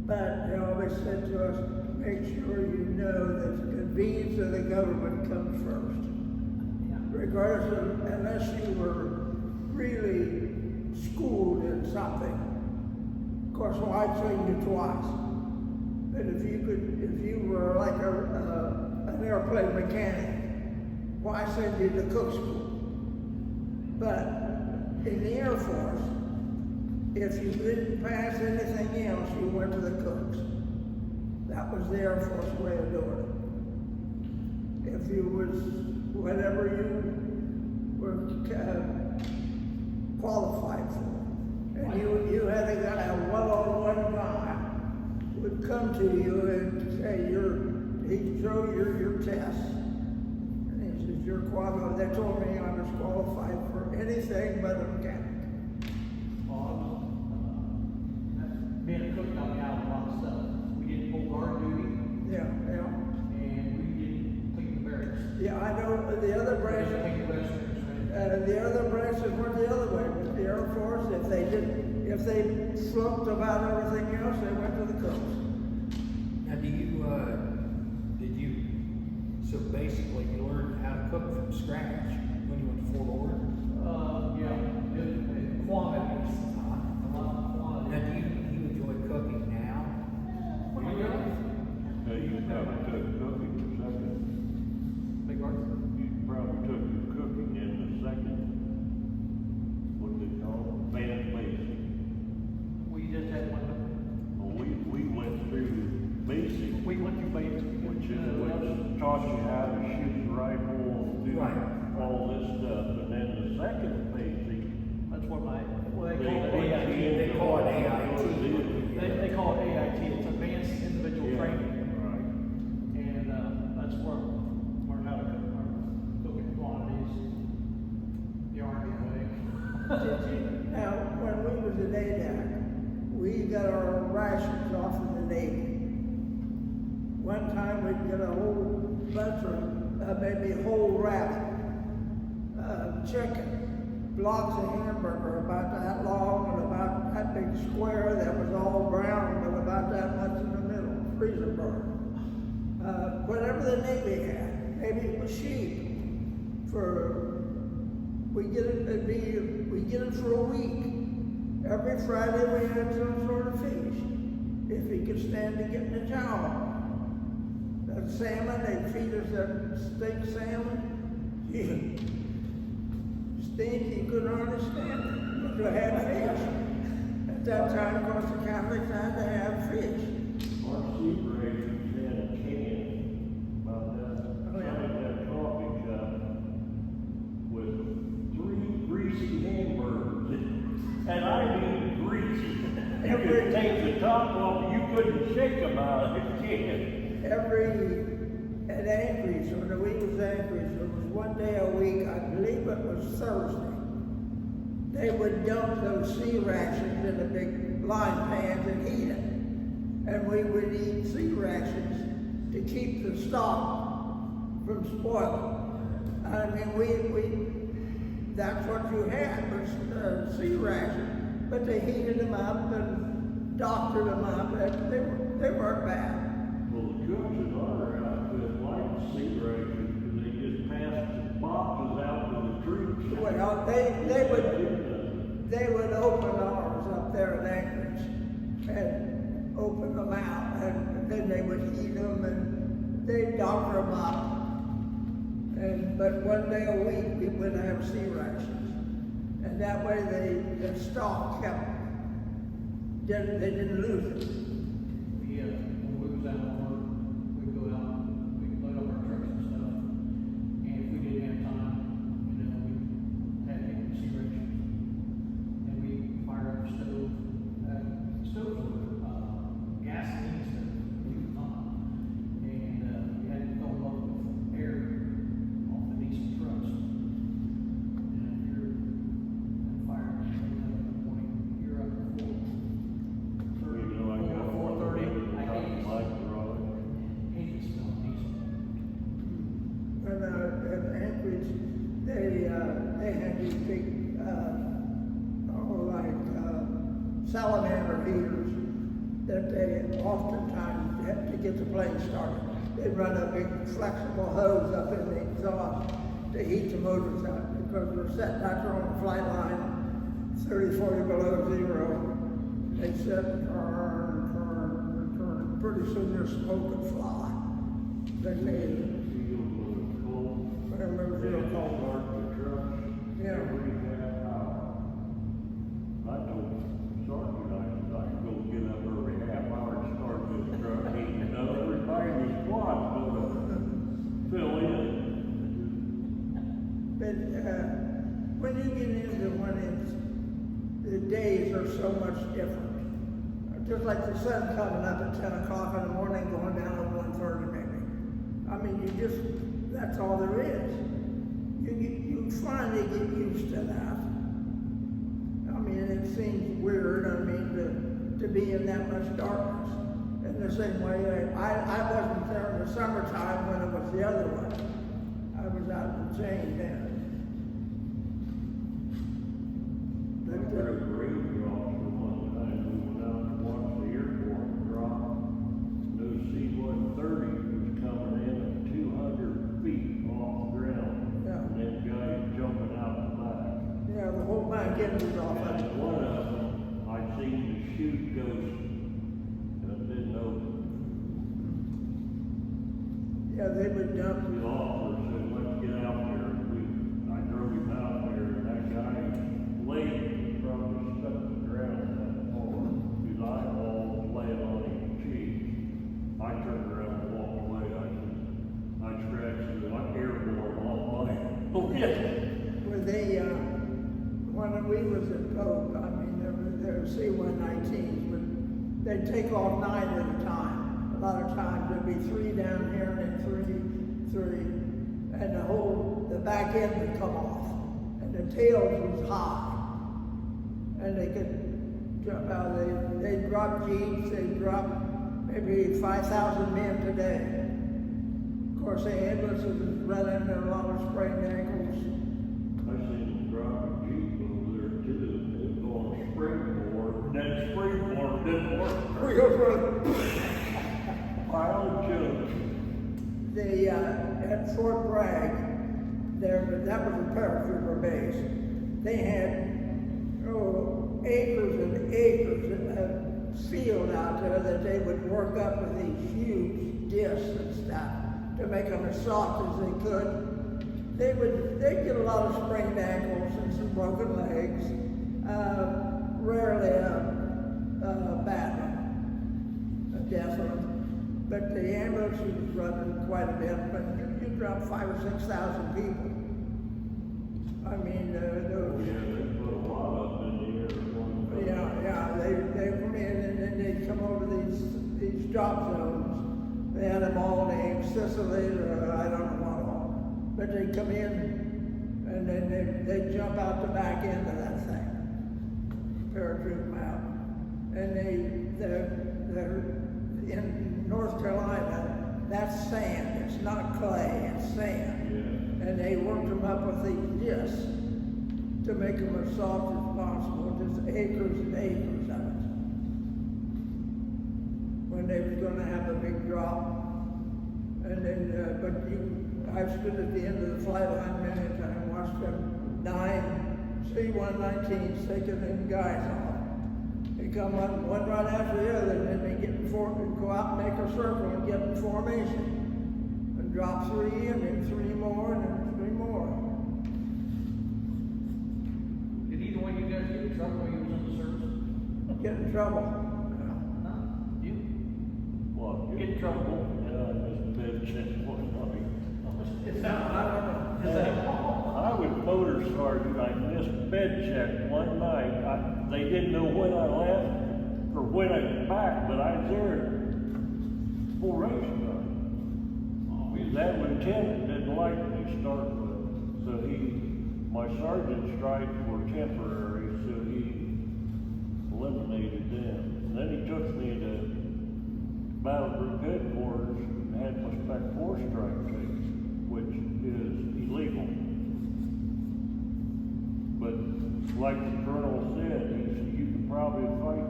But they always said to us, make sure you know that the convenience of the government comes first. Regardless of, unless you were really schooled in something. Of course, well, I'd train you twice. But if you were like an airplane mechanic, why send you to cook school? But in the Air Force, if you didn't pass anything else, you went to the cooks. That was the Air Force way of doing it. If you was whatever you were qualified for, and you had a guy, a one-on-one guy, would come to you and say, he'd throw your test, and he says, you're qualified. They told me I was qualified for anything but a mechanic. Being a cook got me out of a lot of stuff. We did full guard duty, Yeah. and we did clean the barracks. Yeah, I know the other We branches, did clean the restrooms, right? the other branches went the other way. But the Air Force, if they flunked about everything else, they went to the cooks. Now, so basically you learned how to cook from scratch when you went to Fort Ord? Yeah, quantities, a lot of Now, quantities. do you enjoy cooking now? Now, you probably took cooking the second, Big pardon? you probably took the cooking in the second, what they call it, band basic. We just had one, Well, we went through basic, we went through basic. which taught you how to shoot the rifle, do Right. all this stuff, and then the second basic, That's what they they call it put you AIT. They call it into AIT. They call it AIT, it's Advanced Individual Yeah, Training. right. And that's where I learned how to cook our cooking quantities the Army way. Now, when we was in ADAC, we got our rations off of the Navy. One time we'd get a whole bunch of, maybe a whole rabbit, chicken, blocks of hamburger about that long and about that big square that was all brown, but about that much in the middle, freezer burn. Whatever the Navy had, maybe it was sheep. We get it for a week. Every Friday we had some sort of fish. If he could stand to getting a job. That salmon, they'd feed us that steak salmon. Stink, you couldn't understand it. But you had fish. At that time, of course, the Catholics had to have fish. Our super agents had a can about that, Oh, yeah. like that coffee cup with 3 greasy hamburgers. And I mean greasy. You could take the top off, you couldn't shake them out of the can. At Anchorage, when we was Anchorage, there was one day a week, I believe it was Thursday. They would dump those sea rations in the big lime pans and heat it. And we would eat sea rations to keep the stock from spoiling. I mean, that's what you had, was sea rations. But they heated them up and doctored them up, and they weren't bad. Well, the cooks in our outfit liked the sea rations because they just passed the boxes out to the troops. Well, they would open ours up there in Anchorage and open them out, and then they would heat them and they'd doctor them up. But one day a week we would have sea rations, and that way the stock they didn't lose it. When we was out on work, we'd go out, we'd load up our trucks and stuff. And if we didn't have time, we had to get sea rations. And we fire up the stove. Stoves were gasoline stove, believe it or not. And we had to fill them up with air off the diesel trucks. And if you're on fire, you're up to 4:30. You know, I got 4:30. I like the road. hated smelling salamander heaters that they oftentimes have to get the plane started. They run a big flexible hose up in the exhaust to heat the motors up because we're set back there on the flight line, 30, 40 below zero. They sit and turn. Pretty soon their smoke would fly. Then they, I remember real cold. Yeah. I know, Sergeant, I can go get up every half hour and start this truck, heating up, everybody in the squad's gonna fill in. But when you get into when the days are so much different, just like the sun coming up at 10 o'clock in the morning, going down at 1:30 maybe. I mean, that's all there is. You finally get used to that. I mean, it seems weird, I mean, to be in that much darkness. In the same way, I wasn't there in the summertime when it was the other way. I was out in the chain then. But, There was a radio officer one time who went out to watch the airport drop. Those C-130 was coming in at 200 feet off the ground. Yeah. And then guys jumping out the back. yeah, the whole back end was off. And one of them, I seen the chute go, didn't know. Yeah, they would dump. The officer said, let's get out there. I drove him out there and that guy laid probably stuck to the ground in that floor. His eyeball laying on his cheek. I turned around and walked away. I scratched it. I'm airborne all my Where they, when we was at Pope, I mean, there were C-119s, but they'd take off 9 at a time. A lot of times there'd be 3 down here and then 3, and the back end would come off, and the tails was high, and they could jump out. They'd drop jeeps, they'd drop maybe 5,000 men today. Of course, the ambulances was running, there were a lot of sprained ankles. I seen him drop a Jeep over there too. It was on a springboard, and that springboard didn't work. We go for Pile of junk. at Fort Bragg, that was a paratrooper base. They had acres and acres of field out there that they would work up with these huge discs and stuff to make them as soft as they could. They'd get a lot of sprained ankles and some broken legs, rarely a bad one, a death one. But the ambulance was running quite a bit, but you drop 5,000 or 6,000 people. I mean, those. Yeah, they put a lot of them in the air at one time. Yeah, they come in and then they'd come over these drop zones. They had them all named Sicily or I don't know what all. But they'd come in and then they'd jump out the back end of that thing, paratroop them out. And they're in North Carolina, that's sand. It's not clay, it's sand. Yeah. And they worked them up with these discs to make them as soft as possible, just acres and acres of it. When they was going to have a big drop. And then, I've stood at the end of the flight line many times and watched them 9 C-119s taking them guys off. They come up one right after the other, and then they go out and make a circle and get in formation. And drop 3, and then 3 more, and then 3 more. Did either one of you guys get in trouble while you was in the service? Get in trouble. No. You? What? Get in trouble. Yeah, I missed the bed check one night. It's not, I don't know. Is that all? I was motor sergeant. I missed bed check one night. They didn't know when I left or when I got back, but I was there full race time. That lieutenant didn't like me to start with, so my sergeant stripes were temporary, so he eliminated them. And then he took me to battle group headquarters and had my Spec 4 stripe taken, which is illegal. But like the colonel said, he said, you could probably fight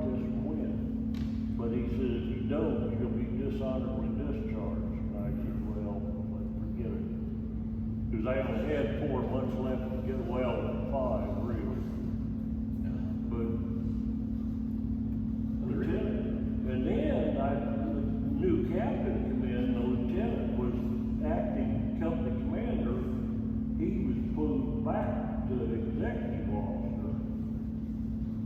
dishonorably discharged. And I said, well, forget it. Because I only had 4 months left to get well, 5 really. But lieutenant, and then the new captain come in, the lieutenant was acting company commander. He was pulled back to executive officer.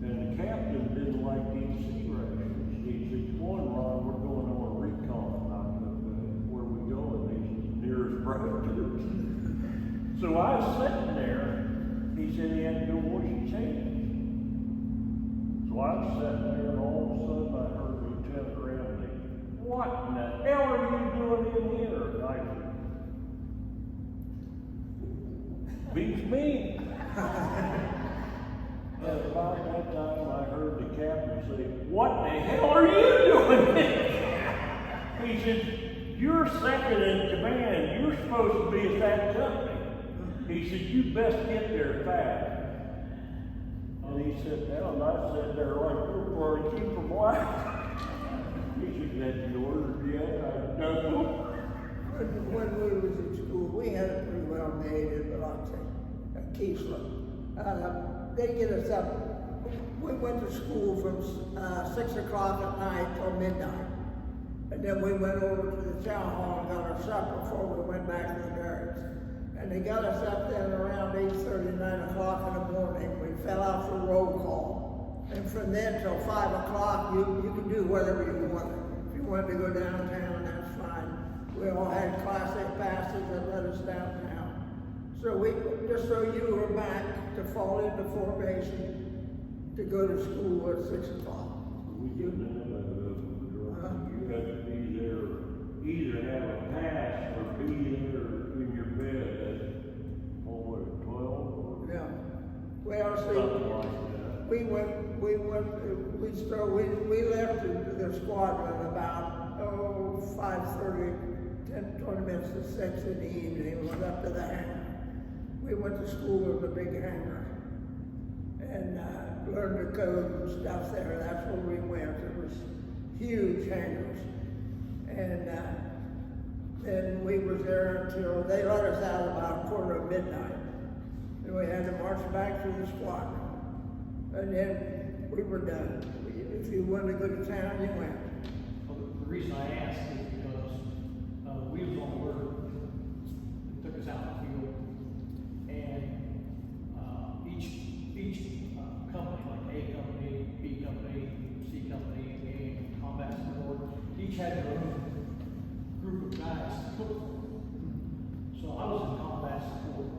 And the captain didn't like these sea rations. He said, come on, Ron, we're going on a recon. I said, where are we going? He said, nearest Brotherton. So I was sitting there. He said he had to go wash his hands. So I was sitting there, and all of a sudden I heard Lieutenant Ramsey, what in the hell are you doing in here? And I said, beats me. And about that time, I heard the captain say, what the hell are you doing here? He said, you're second in command. You're supposed to be at that company. He said, you best get there fast. And he sat down, and I sat there like you're for a keeper black. He said, that's the order yet? I know. When we was in school, we had it pretty well made in Biloxi, at Keesler. They get us up. We went to school from 6 o'clock at night till midnight. And then we went over to the town hall and got our supper before we went back to the barracks. And they got us up there around 8:30, 9 o'clock in the morning. We fell out for roll call. And from then till 5 o'clock, you could do whatever you wanted. If you wanted to go downtown, that's fine. We all had Class A passes that led us downtown. So we, just so you were back to fall into formation to go to school at 6 o'clock. We didn't have you got to be there, either have a pass or be there in your bed at, 12 or Yeah. Well, something like that. we left the squadron about, 5:30, 10, 20 minutes to 6 in the evening, went up to the hangar. We went to school in the big hangar and learned the code and stuff there. That's where we went. It was huge hangars. And then we was there until, they let us out about midnight. And we had to march back to the squadron. And then we were done. If you wanted to go to town, you went. Well, the reason I asked is because we was on word that took us out in the field, and each company, like A company, B company, C company, A combat support, each had their own group of guys to cook for. So I was in combat support,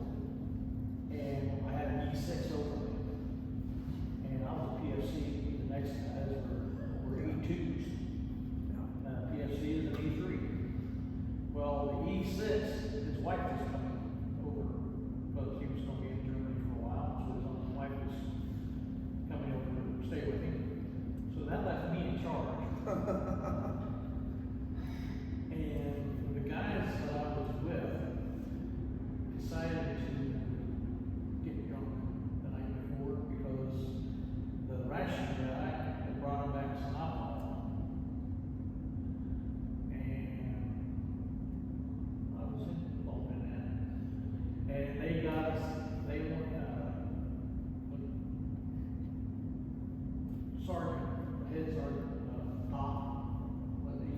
and I had an E6 over me, and I was a PFC. The next guys were E2s. PFC is an E3. Well, the E6, his wife was coming over, but he was going to be in Germany for a while, so his wife was coming over to stay with him. So that left me in charge. And the guys that I was with decided to get drunk the night before because the ration guy had brought them back some alcohol. And I was involved in that. And they got us, they went, sergeant, head sergeant,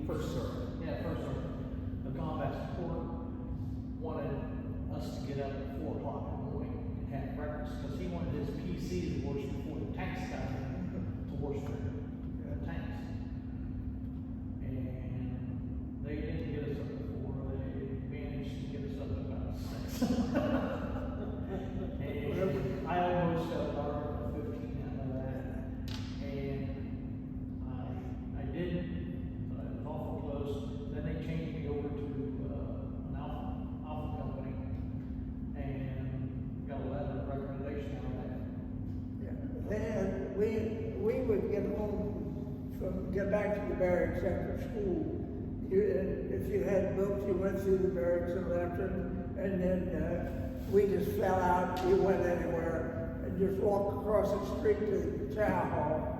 First sergeant. Yeah, first sergeant. The combat support wanted us to get up at 4 o'clock in the morning and have breakfast because he wanted his PC to wash before the tanks got there to wash their tanks. And they didn't get us up at 4, they managed to get us up at about 6. And I almost got about 15 out of that. And I didn't, but I was awful close. Then they changed me over to an alpha company and got a letter of recommendation out of that. Then we would get home get back to the barracks after school. If you had books, you went through the barracks and left them, and then we just fell out. We went anywhere and just walked across the street to the town hall,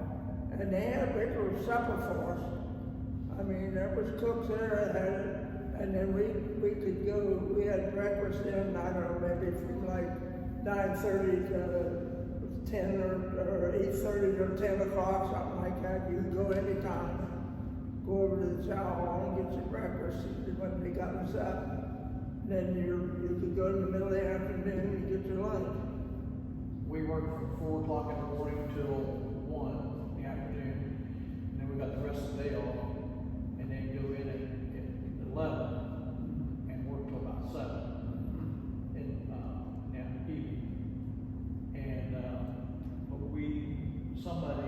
and they had a regular supper for us. I mean, there was cooks there that had it, and then we could go, we had breakfast in, I don't know, maybe from like 9:30 to 10 or 8:30 or 10 o'clock, something like that. You could go anytime. Go over to the chow hall and get your breakfast when they got us up. Then you could go in the middle of the afternoon and get your lunch. We worked from 4 o'clock in the morning till 1 in the afternoon, and then we got the rest of the day off, and then go in at 11 and work till about 7 in the evening. And but somebody